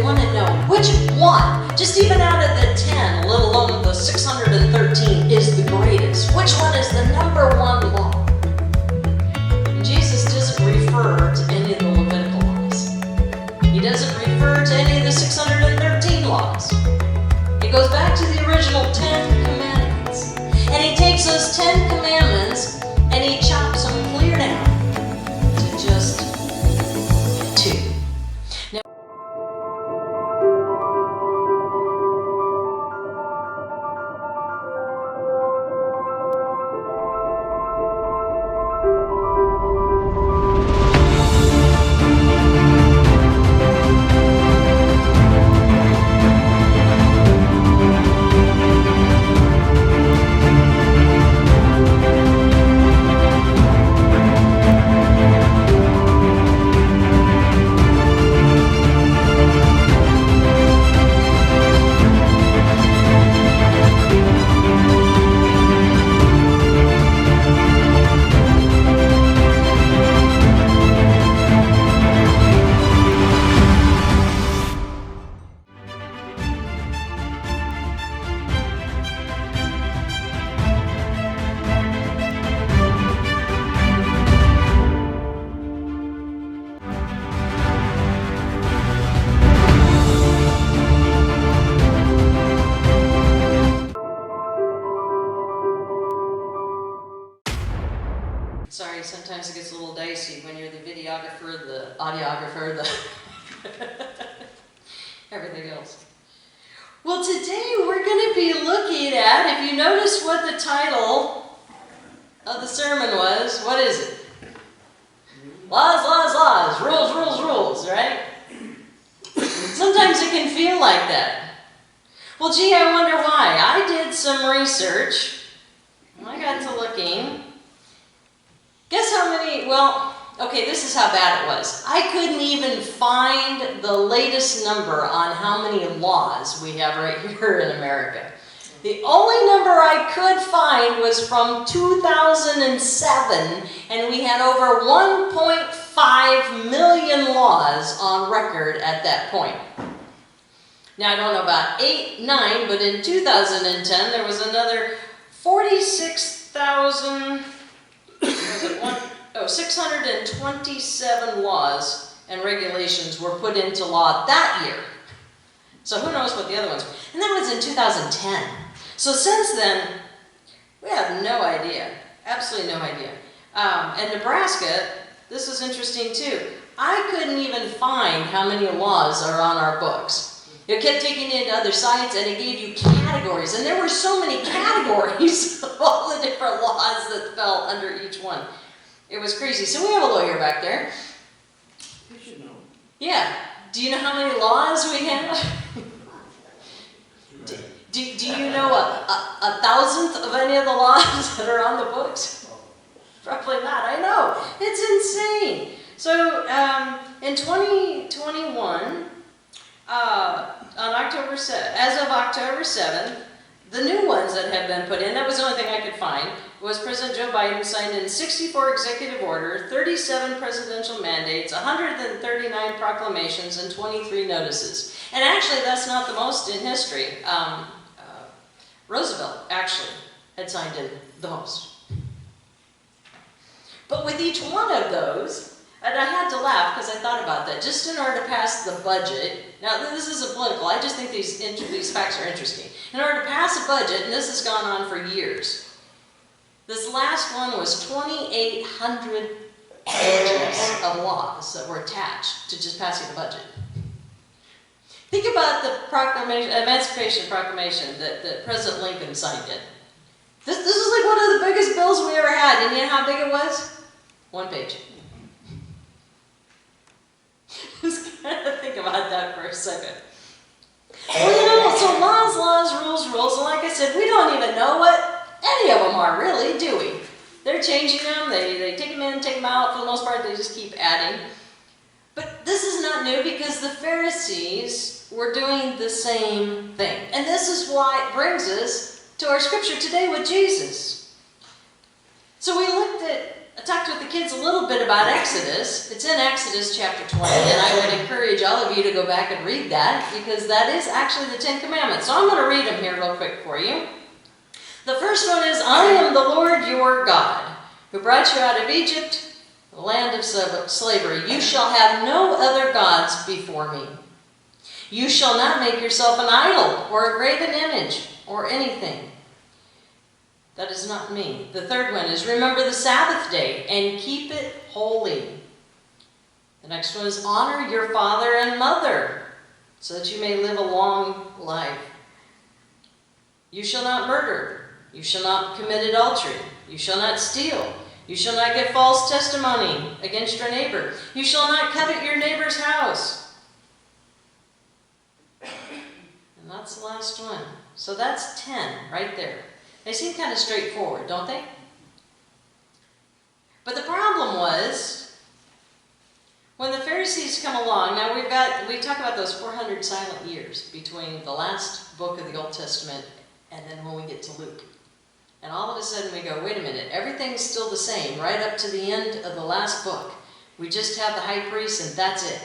want to know which one, just even out of the 10, let alone the 613, is the greatest. Which one is the number one law? And Jesus doesn't refer to any of the Levitical laws. He doesn't refer to any of the 613 laws. He goes back to the original 10 commandments. And he takes those 10 commandments and he chops them clear down to just 2. Now, sorry, sometimes it gets a little dicey when you're the videographer, the audiographer, the everything else. Well, today we're going to be looking at, if you notice what the title of the sermon was, what is it? Laws, laws, laws, rules, rules, rules, right? Sometimes it can feel like that. Well, gee, I wonder why. I did some research. I got to looking. Guess how many, well, okay, this is how bad it was. I couldn't even find the latest number on how many laws we have right here in America. The only number I could find was from 2007, and we had over 1.5 million laws on record at that point. Now, I don't know about 8, 9, but in 2010, there was another 46,000... 627 laws and regulations were put into law that year. So who knows what the other ones were. And that was in 2010. So since then, we have no idea. Absolutely no idea. And Nebraska, this is interesting too. I couldn't even find how many laws are on our books. It kept taking you into other sites and it gave you categories. And there were so many categories of all the different laws that fell under each one. It was crazy. So we have a lawyer back there. You should know. Yeah. Do you know how many laws we have? Do you know a thousandth of any of the laws that are on the books? Probably not. I know. It's insane. So in 2021, as of October 7th, the new ones that have been put in, that was the only thing I could find, was President Joe Biden signed in 64 executive orders, 37 presidential mandates, 139 proclamations, and 23 notices. And actually, that's not the most in history. Roosevelt actually had signed in the most. But with each one of those, and I had to laugh because I thought about that, just in order to pass the budget. Now, this isn't political. I just think these facts are interesting. In order to pass a budget, and this has gone on for years, this last one was 2,800 pages of laws that were attached to just passing the budget. Think about the Emancipation Proclamation that President Lincoln signed in. This is like one of the biggest bills we ever had. And you know how big it was? 1 page. Just kind of think about that for a second. Well, you know, so laws, laws, rules, rules, and like I said, we don't even know what any of them are really, do we? They're changing them, they take them in, take them out, for the most part they just keep adding. But this is not new because the Pharisees were doing the same thing. And this is why it brings us to our scripture today with Jesus. So we looked at I talked with the kids a little bit about Exodus. It's in Exodus chapter 20, and I would encourage all of you to go back and read that, because that is actually the 10 Commandments. So I'm going to read them here real quick for you. The first one is, I am the Lord your God, who brought you out of Egypt, the land of slavery. You shall have no other gods before me. You shall not make yourself an idol or a graven image or anything that is not me. The third one is, remember the Sabbath day and keep it holy. The next one is, honor your father and mother so that you may live a long life. You shall not murder. You shall not commit adultery. You shall not steal. You shall not give false testimony against your neighbor. You shall not covet your neighbor's house. And that's the last one. So that's 10 right there. They seem kind of straightforward, don't they? But the problem was, when the Pharisees come along, now we talk about those 400 silent years between the last book of the Old Testament and then when we get to Luke. And all of a sudden we go, wait a minute, everything's still the same right up to the end of the last book. We just have the high priest and that's it.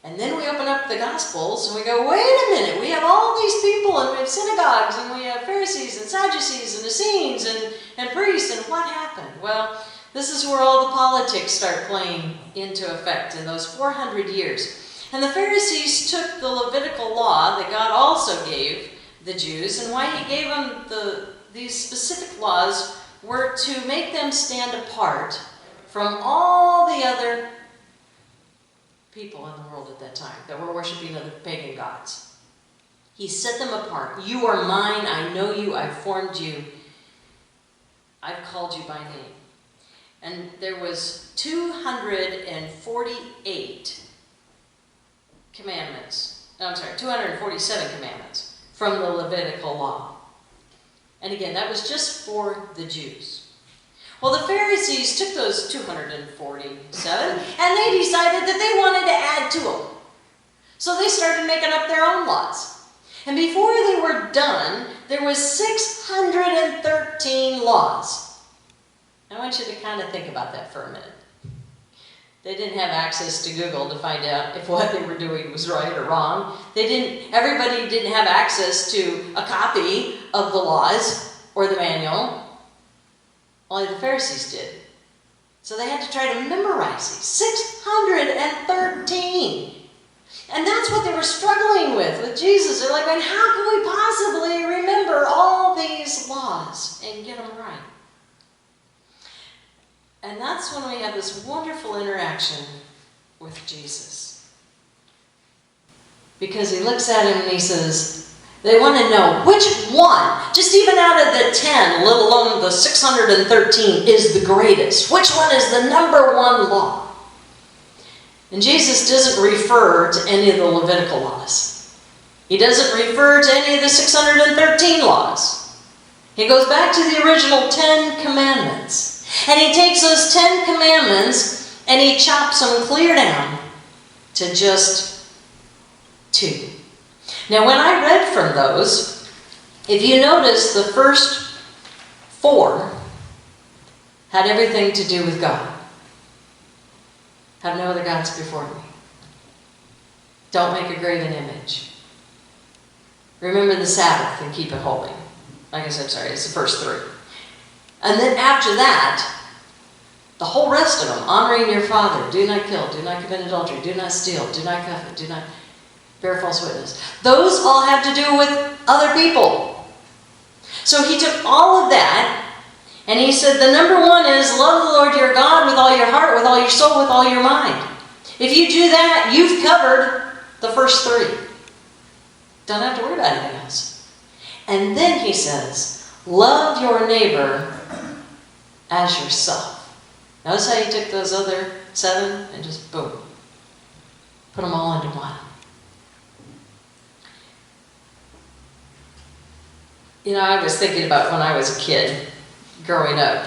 And then we open up the Gospels and we go, wait a minute, we have all these people and we have synagogues and we have Pharisees and Sadducees and Essenes and priests, and what happened? Well, this is where all the politics start playing into effect in those 400 years. And the Pharisees took the Levitical law that God also gave the Jews, and why he gave them these specific laws were to make them stand apart from all the other people in the world at that time that were worshiping other pagan gods. He set them apart. You are mine. I know you. I've formed you. I've called you by name. And there was 248 commandments. I'm sorry, 247 commandments from the Levitical law. And again, that was just for the Jews. Well, the Pharisees took those 247 and they decided that they wanted to add to them. So they started making up their own laws. And before they were done, there was 613 laws. I want you to kind of think about that for a minute. They didn't have access to Google to find out if what they were doing was right or wrong. Everybody didn't have access to a copy of the laws or the manual. Only the Pharisees did. So they had to try to memorize these. 613. And that's what they were struggling with Jesus. They're like, man, how can we possibly remember all these laws and get them right? And that's when we have this wonderful interaction with Jesus. Because he looks at him and he says, they want to know which one, just even out of the 10, let alone the 613, is the greatest. Which one is the number one law? And Jesus doesn't refer to any of the Levitical laws. He doesn't refer to any of the 613 laws. He goes back to the original 10 commandments. And he takes those 10 commandments and he chops them clear down to just 2. Now, when I read from those, if you notice, the first 4 had everything to do with God. Have no other gods before me. Don't make a graven image. Remember the Sabbath and keep it holy. Like I said, sorry, it's the first 3. And then after that, the whole rest of them, honoring your father, do not kill, do not commit adultery, do not steal, do not covet, do not bear false witness. Those all have to do with other people. So he took all of that and he said the number 1 is love the Lord your God with all your heart, with all your soul, with all your mind. If you do that, you've covered the first 3. Don't have to worry about anything else. And then he says, love your neighbor as yourself. Notice how he took those other 7 and just boom, put them all into one. You know, I was thinking about when I was a kid, growing up.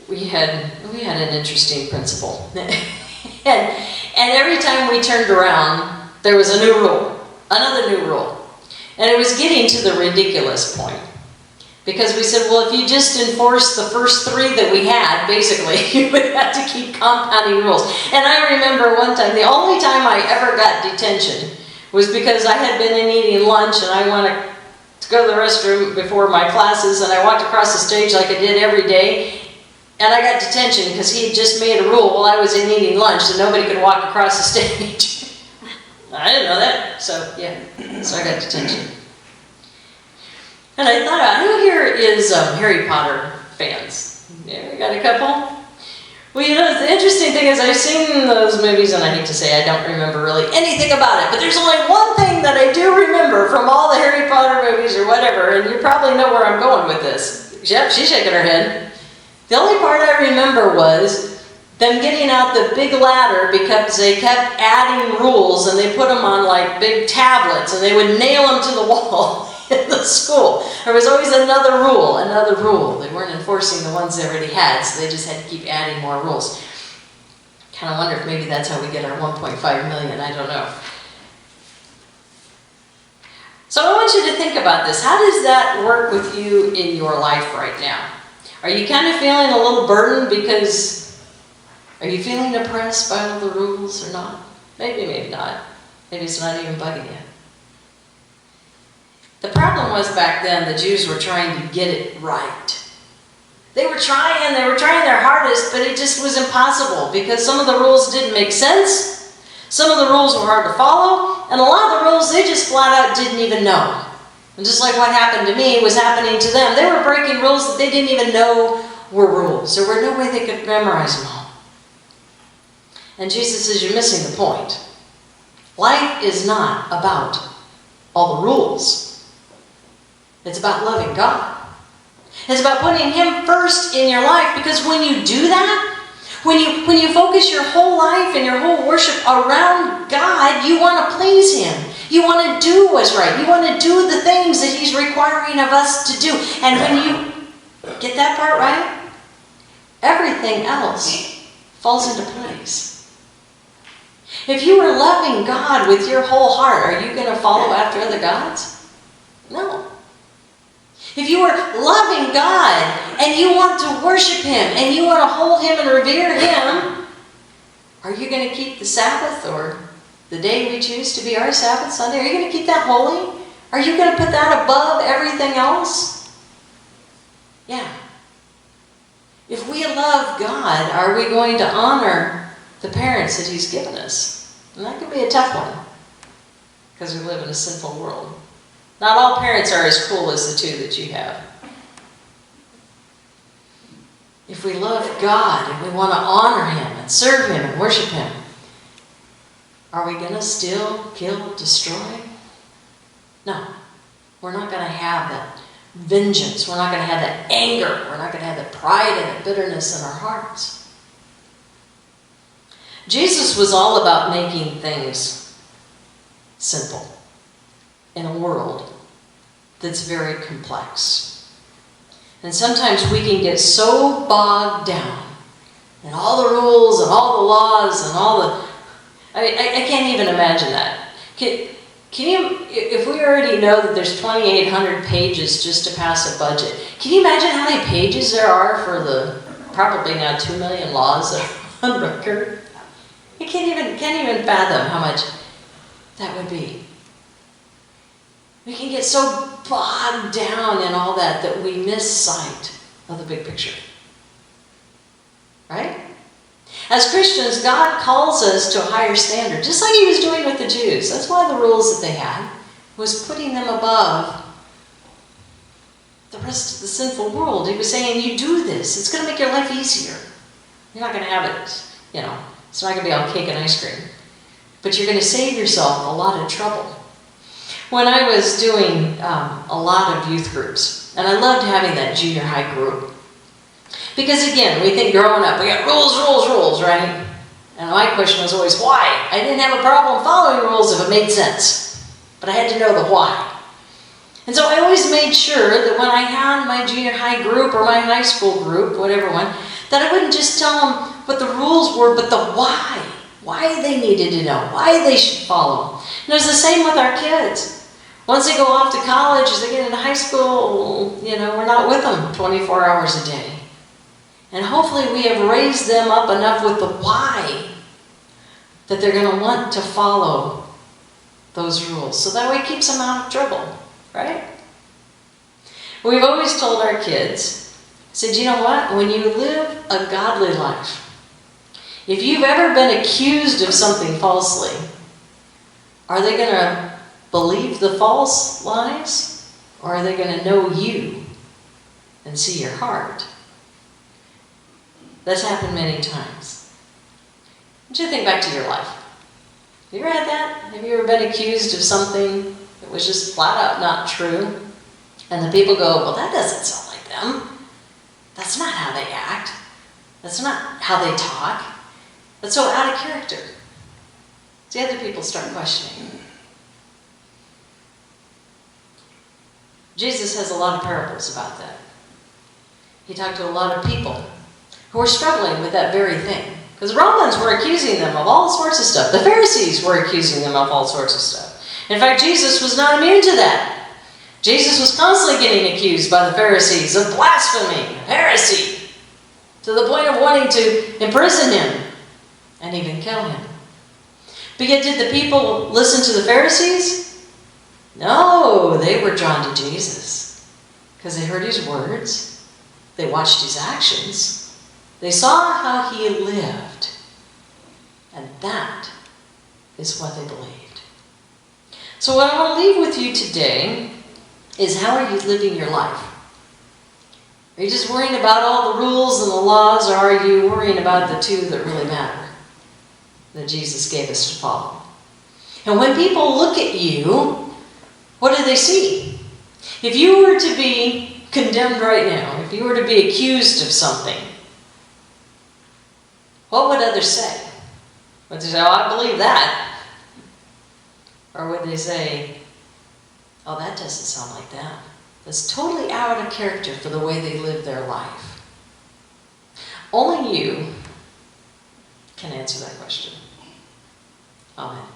We had an interesting principal, and every time we turned around, there was a new rule, another new rule, and it was getting to the ridiculous point. Because we said, well, if you just enforce the first 3 that we had, basically, you would have to keep compounding rules. And I remember one time, the only time I ever got detention was because I had been in eating lunch and I wanted to go to the restroom before my classes, and I walked across the stage like I did every day, and I got detention because he had just made a rule while I was in eating lunch that nobody could walk across the stage. I didn't know that, so yeah, so I got detention. And I thought, who here is Harry Potter fans? Yeah, we got a couple? Well, you know, the interesting thing is I've seen those movies, and I hate to say I don't remember really anything about it, but there's only one thing that I do remember from all the Harry Potter movies or whatever, and you probably know where I'm going with this. Yep, she's shaking her head. The only part I remember was them getting out the big ladder because they kept adding rules, and they put them on like big tablets, and they would nail them to the wall in the school. There was always another rule, another rule. They weren't enforcing the ones they already had, so they just had to keep adding more rules. Kind of wonder if maybe that's how we get our 1.5 million, I don't know. So I want you to think about this. How does that work with you in your life right now? Are you kind of feeling a little burdened because, are you feeling oppressed by all the rules or not? Maybe, maybe not. Maybe it's not even bugging you. The problem was back then the Jews were trying to get it right. They were trying their hardest, but it just was impossible because some of the rules didn't make sense, some of the rules were hard to follow, and a lot of the rules they just flat out didn't even know. And just like what happened to me was happening to them. They were breaking rules that they didn't even know were rules. There were no way they could memorize them all. And Jesus says, you're missing the point. Life is not about all the rules. It's about loving God. It's about putting Him first in your life, because when you do that, when you focus your whole life and your whole worship around God, you want to please Him. You want to do what's right. You want to do the things that He's requiring of us to do. And when you get that part right, everything else falls into place. If you are loving God with your whole heart, are you going to follow after other gods? No. If you are loving God and you want to worship Him and you want to hold Him and revere Him, are you going to keep the Sabbath, or the day we choose to be our Sabbath, Sunday? Are you going to keep that holy? Are you going to put that above everything else? Yeah. If we love God, are we going to honor the parents that He's given us? And that could be a tough one, because we live in a sinful world. Not all parents are as cool as the 2 that you have. If we love God and we want to honor Him and serve Him and worship Him, are we going to steal, kill, destroy? No. We're not going to have that vengeance. We're not going to have that anger. We're not going to have that pride and that bitterness in our hearts. Jesus was all about making things simple in a world that's very complex. And sometimes we can get so bogged down in all the rules and all the laws and all the... I can't even imagine that. Can you, if we already know that there's 2,800 pages just to pass a budget, can you imagine how many pages there are for the probably now 2 million laws that are on record? You can't even fathom how much that would be. We can get so bogged down in all that we miss sight of the big picture. Right? As Christians, God calls us to a higher standard, just like He was doing with the Jews. That's why the rules that they had was putting them above the rest of the sinful world. He was saying, you do this, it's going to make your life easier. You're not going to have it, it's not going to be all cake and ice cream. But you're going to save yourself a lot of trouble. When I was doing a lot of youth groups, and I loved having that junior high group, because again, we think growing up, we got rules, right? And my question was always, why? I didn't have a problem following rules if it made sense, but I had to know the why. And so I always made sure that when I had my junior high group or my high school group, whatever one, that I wouldn't just tell them what the rules were, but the why they needed to know, why they should follow. And it was the same with our kids. Once they go off to college, as they get into high school, we're not with them 24 hours a day. And hopefully we have raised them up enough with the why that they're going to want to follow those rules. So that way it keeps them out of trouble, right? We've always told our kids, said, you know what? When you live a godly life, if you've ever been accused of something falsely, are they going to believe the false lies? Or are they going to know you and see your heart? That's happened many times. Don't you think back to your life? Have you ever had that? Have you ever been accused of something that was just flat out not true? And the people go, well, that doesn't sound like them. That's not how they act. That's not how they talk. That's so out of character. See, other people start questioning. Jesus has a lot of parables about that. He talked to a lot of people who were struggling with that very thing. Because Romans were accusing them of all sorts of stuff. The Pharisees were accusing them of all sorts of stuff. In fact, Jesus was not immune to that. Jesus was constantly getting accused by the Pharisees of blasphemy, heresy, to the point of wanting to imprison him and even kill him. But yet, did the people listen to the Pharisees? No, they were drawn to Jesus because they heard his words, they watched his actions, they saw how he lived, and that is what they believed. So what I want to leave with you today is, how are you living your life? Are you just worrying about all the rules and the laws, or are you worrying about the two that really matter, that Jesus gave us to follow? And when people look at you, what do they see? If you were to be condemned right now, if you were to be accused of something, what would others say? Would they say, oh, I believe that? Or would they say, oh, that doesn't sound like that. That's totally out of character for the way they live their life. Only you can answer that question. Amen.